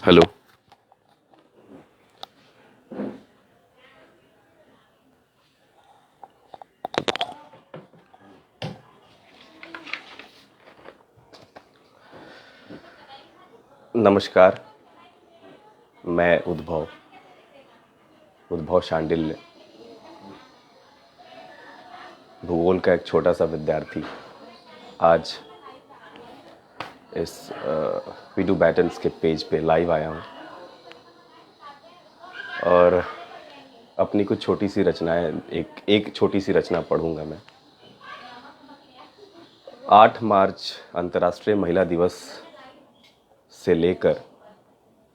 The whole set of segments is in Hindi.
हेलो। नमस्कार। मैं उद्भव उद्भव शांडिल्य, भूगोल का एक छोटा सा विद्यार्थी आज इस वीडू बैटन्स के पेज पे लाइव आया हूँ और अपनी कुछ छोटी सी रचनाएं एक छोटी सी रचना पढ़ूंगा मैं। 8 मार्च अंतर्राष्ट्रीय महिला दिवस से लेकर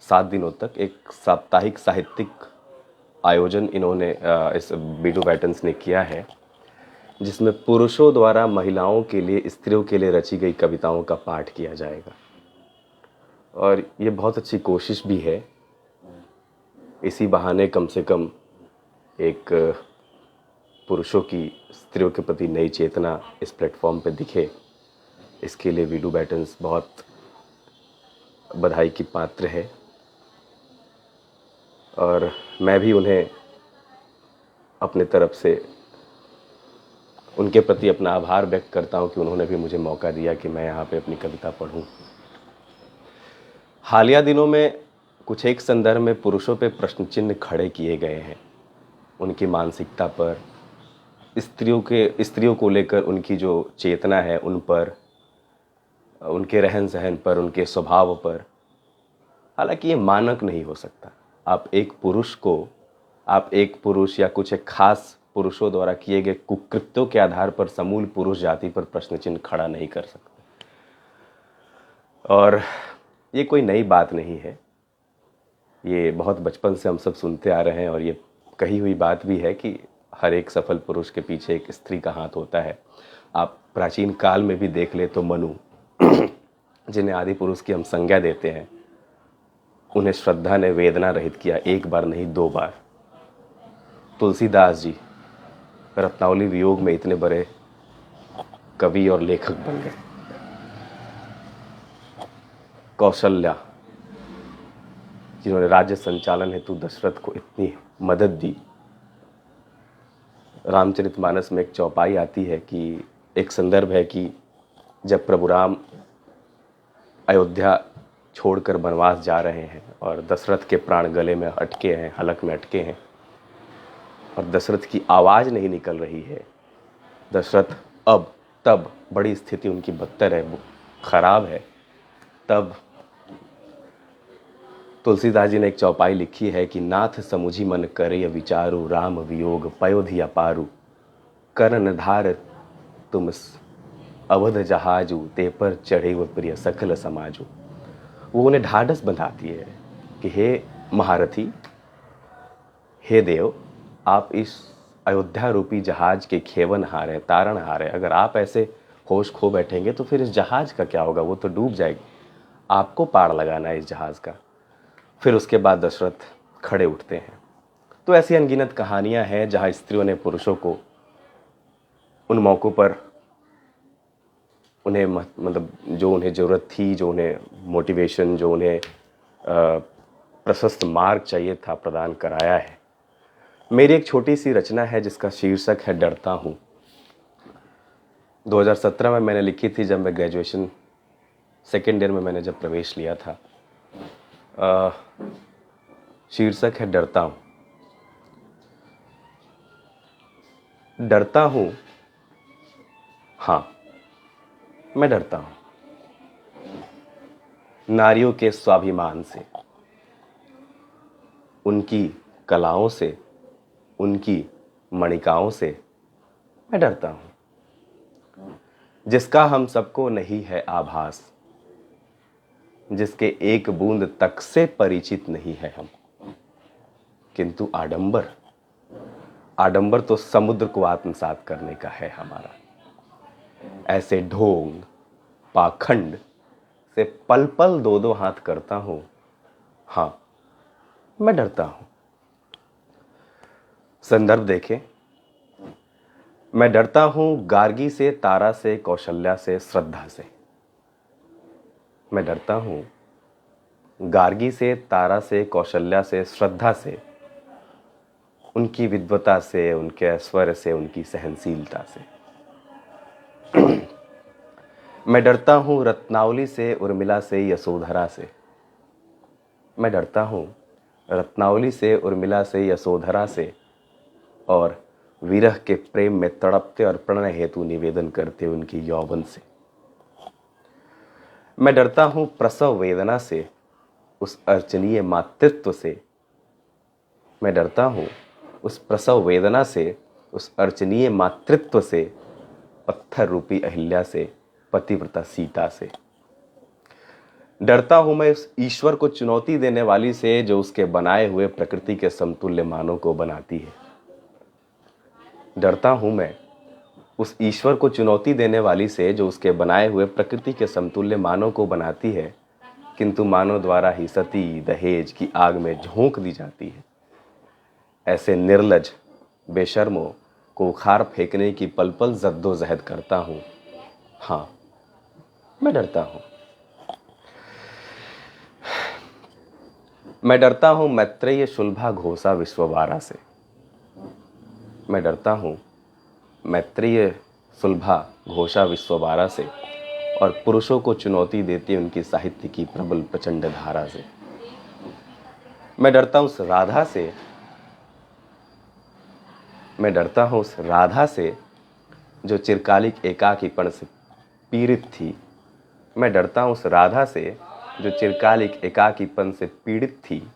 7 दिनों तक एक साप्ताहिक साहित्यिक आयोजन इन्होंने इस वीडू बैटन्स ने किया है, जिसमें पुरुषों द्वारा महिलाओं के लिए, स्त्रियों के लिए रची गई कविताओं का पाठ किया जाएगा। और ये बहुत अच्छी कोशिश भी है। इसी बहाने कम से कम एक पुरुषों की स्त्रियों के प्रति नई चेतना इस प्लेटफॉर्म पे दिखे, इसके लिए वीडू बैटन्स बहुत बधाई की पात्र है। और मैं भी उन्हें अपने तरफ से उनके प्रति अपना आभार व्यक्त करता हूं कि उन्होंने भी मुझे मौका दिया कि मैं यहाँ पे अपनी कविता पढ़ूं। हालिया दिनों में कुछ एक संदर्भ में पुरुषों पे प्रश्न चिन्ह खड़े किए गए हैं, उनकी मानसिकता पर, स्त्रियों को लेकर उनकी जो चेतना है उन पर, उनके रहन सहन पर, उनके स्वभाव पर। हालांकि ये मानक नहीं हो सकता। आप एक पुरुष या कुछ एक खास पुरुषों द्वारा किए गए कुकृत्यों के आधार पर समूल पुरुष जाति पर प्रश्न चिन्ह खड़ा नहीं कर सकते। और ये कोई नई बात नहीं है, ये बहुत बचपन से हम सब सुनते आ रहे हैं। और ये कही हुई बात भी है कि हर एक सफल पुरुष के पीछे एक स्त्री का हाथ होता है। आप प्राचीन काल में भी देख ले तो मनु, जिन्हें आदि पुरुष की हम संज्ञा देते हैं, उन्हें श्रद्धा ने वेदना रहित किया, एक बार नहीं 2 बार। तुलसीदास जी रत्नावली वियोग में इतने बड़े कवि और लेखक बन गए। कौशल्या, जिन्होंने राज्य संचालन हेतु दशरथ को इतनी मदद दी। रामचरितमानस में एक चौपाई आती है कि एक संदर्भ है कि जब प्रभु राम अयोध्या छोड़कर वनवास जा रहे हैं और दशरथ के प्राण गले में अटके हैं, हलक में अटके हैं, और दशरथ की आवाज़ नहीं निकल रही है। दशरथ तब बड़ी स्थिति उनकी बदतर है, खराब है। तब तुलसीदास जी ने एक चौपाई लिखी है कि नाथ समुझी मन करे विचारु, राम वियोग पयोधि अपारु, करण धार तुम अवध जहाजू, ते पर चढ़े व प्रिय सकल समाजू। वो उन्हें ढाढ़स बंधाती है कि हे महारथी, हे देव, आप इस अयोध्या रूपी जहाज के खेवनहार हैं, तारणहार हैं। अगर आप ऐसे होश खो बैठेंगे तो फिर इस जहाज का क्या होगा, वो तो डूब जाएगी। आपको पार लगाना है इस जहाज का। फिर उसके बाद दशरथ खड़े उठते हैं। तो ऐसी अनगिनत कहानियां हैं जहां स्त्रियों ने पुरुषों को उन मौक़ों पर उन्हें मतलब जो उन्हें ज़रूरत थी, जो उन्हें मोटिवेशन, जो उन्हें प्रशस्त मार्ग चाहिए था, प्रदान कराया है। मेरी एक छोटी सी रचना है जिसका शीर्षक है डरता हूँ। 2017 में मैंने लिखी थी, जब मैं ग्रेजुएशन सेकेंड ईयर में मैंने जब प्रवेश लिया था। शीर्षक है डरता हूँ। डरता हूँ, हाँ मैं डरता हूँ, नारियों के स्वाभिमान से, उनकी कलाओं से, उनकी मणिकाओं से मैं डरता हूँ, जिसका हम सबको नहीं है आभास, जिसके एक बूंद तक से परिचित नहीं है हम। किंतु आडंबर तो समुद्र को आत्मसात करने का है हमारा। ऐसे ढोंग पाखंड से पल पल 2-2 हाथ करता हूं, हाँ मैं डरता हूं। संदर्भ देखें। मैं डरता हूं गार्गी से, तारा से, कौशल्या से, श्रद्धा से। मैं डरता हूं गार्गी से, तारा से, कौशल्या से, श्रद्धा से, उनकी विद्वता से, उनके ऐश्वर्य से, उनकी सहनशीलता से। मैं डरता हूँ रत्नावली से, उर्मिला से, यशोधरा से। मैं डरता हूँ रत्नावली से, उर्मिला से, यशोधरा से और विरह के प्रेम में तड़पते और प्रणय हेतु निवेदन करते उनकी यौवन से। मैं डरता हूँ प्रसव वेदना से, उस अर्चनीय मातृत्व से। मैं डरता हूँ उस प्रसव वेदना से, उस अर्चनीय मातृत्व से, पत्थर रूपी अहिल्या से, पतिव्रता सीता से। डरता हूँ मैं उस ईश्वर को चुनौती देने वाली से, जो उसके बनाए हुए प्रकृति के समतुल्य मानों को बनाती है। डरता हूँ मैं उस ईश्वर को चुनौती देने वाली से, जो उसके बनाए हुए प्रकृति के समतुल्य मानों को बनाती है, किंतु मानव द्वारा ही सती दहेज की आग में झोंक दी जाती है। ऐसे निर्लज बेशर्मों को उखाड़ फेंकने की पल पल जद्दोजहद करता हूँ। हाँ, मैं डरता हूँ। मैं डरता हूँ मैत्रेय शुल्भा घोषा विश्ववारा से। मैं डरता हूँ मैत्रेय शुल्भा घोषा विश्ववारा से और पुरुषों को चुनौती देती उनकी साहित्य की प्रबल प्रचंड धारा से। मैं डरता हूँ उस राधा से। मैं डरता हूँ उस राधा से जो चिरकालिक एकाकीपन से पीड़ित थी। मैं डरता हूँ उस राधा से जो चिरकालिक एकाकीपन से पीड़ित थी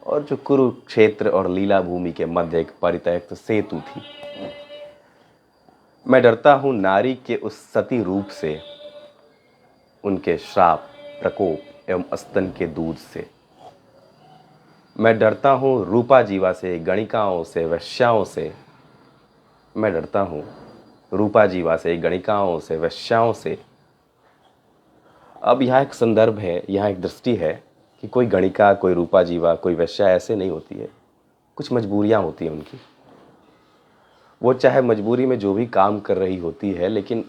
और जो कुरुक्षेत्र और लीला भूमि के मध्य एक परित्यक्त सेतु थी। मैं डरता हूँ नारी के उस सती रूप से, उनके श्राप, प्रकोप एवं स्तन के दूध से। मैं डरता हूँ रूपा जीवा से, गणिकाओं से, वैश्याओं से। मैं डरता हूँ रूपा जीवा से, गणिकाओं से, वैश्याओं से। अब यहाँ एक संदर्भ है, यहाँ एक दृष्टि है कि कोई गणिका, कोई रूपा जीवा, कोई वैश्या ऐसे नहीं होती है। कुछ मजबूरियाँ होती हैं उनकी। वो चाहे मजबूरी में जो भी काम कर रही होती है, लेकिन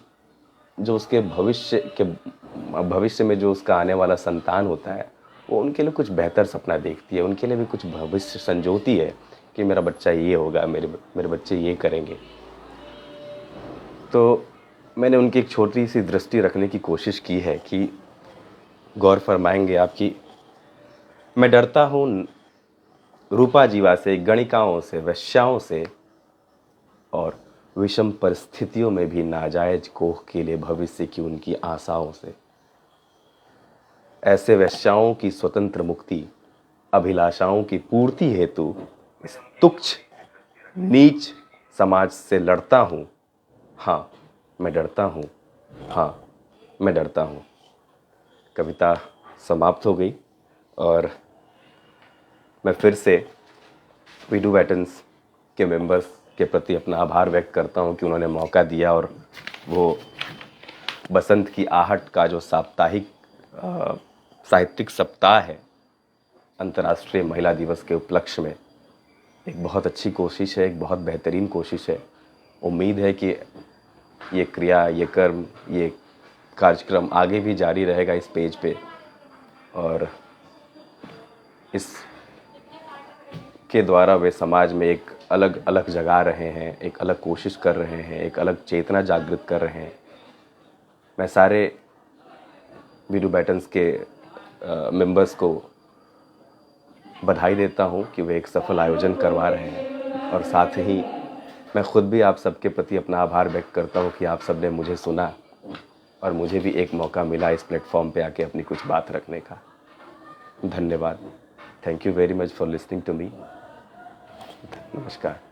जो उसके भविष्य में जो उसका आने वाला संतान होता है, वो उनके लिए कुछ बेहतर सपना देखती है, उनके लिए भी कुछ भविष्य संजोती है कि मेरा बच्चा ये होगा, मेरे बच्चे ये करेंगे। तो मैंने उनकी एक छोटी सी दृष्टि रखने की कोशिश की है कि गौर फरमाएंगे आप कि मैं डरता हूँ रूपा जीवा से, गणिकाओं से, वैश्याओं से और विषम परिस्थितियों में भी नाजायज कोख के लिए भविष्य की उनकी आशाओं से। ऐसे वैश्याओं की स्वतंत्र मुक्ति, अभिलाषाओं की पूर्ति हेतु इस तुच्छ नीच समाज से लड़ता हूँ। हाँ, मैं डरता हूँ। हाँ, मैं डरता हूँ। कविता समाप्त हो गई और मैं फिर से वीडू वेटन्स के मेंबर्स के प्रति अपना आभार व्यक्त करता हूं कि उन्होंने मौका दिया और वो बसंत की आहट का जो साप्ताहिक साहित्यिक सप्ताह है अंतर्राष्ट्रीय महिला दिवस के उपलक्ष्य में, एक बहुत अच्छी कोशिश है, एक बहुत बेहतरीन कोशिश है। उम्मीद है कि ये क्रिया, ये कर्म, ये कार्यक्रम आगे भी जारी रहेगा इस पेज पे और इस के द्वारा वे समाज में एक अलग अलग जगा रहे हैं, एक अलग कोशिश कर रहे हैं, एक अलग चेतना जागृत कर रहे हैं। मैं सारे वीडू बैटन्स के मेंबर्स को बधाई देता हूं कि वे एक सफल आयोजन करवा रहे हैं और साथ ही मैं खुद भी आप सबके प्रति अपना आभार व्यक्त करता हूं कि आप सब ने मुझे सुना और मुझे भी एक मौका मिला इस प्लेटफॉर्म पे आके अपनी कुछ बात रखने का। धन्यवाद। Thank you very much for listening to me. नमस्कार।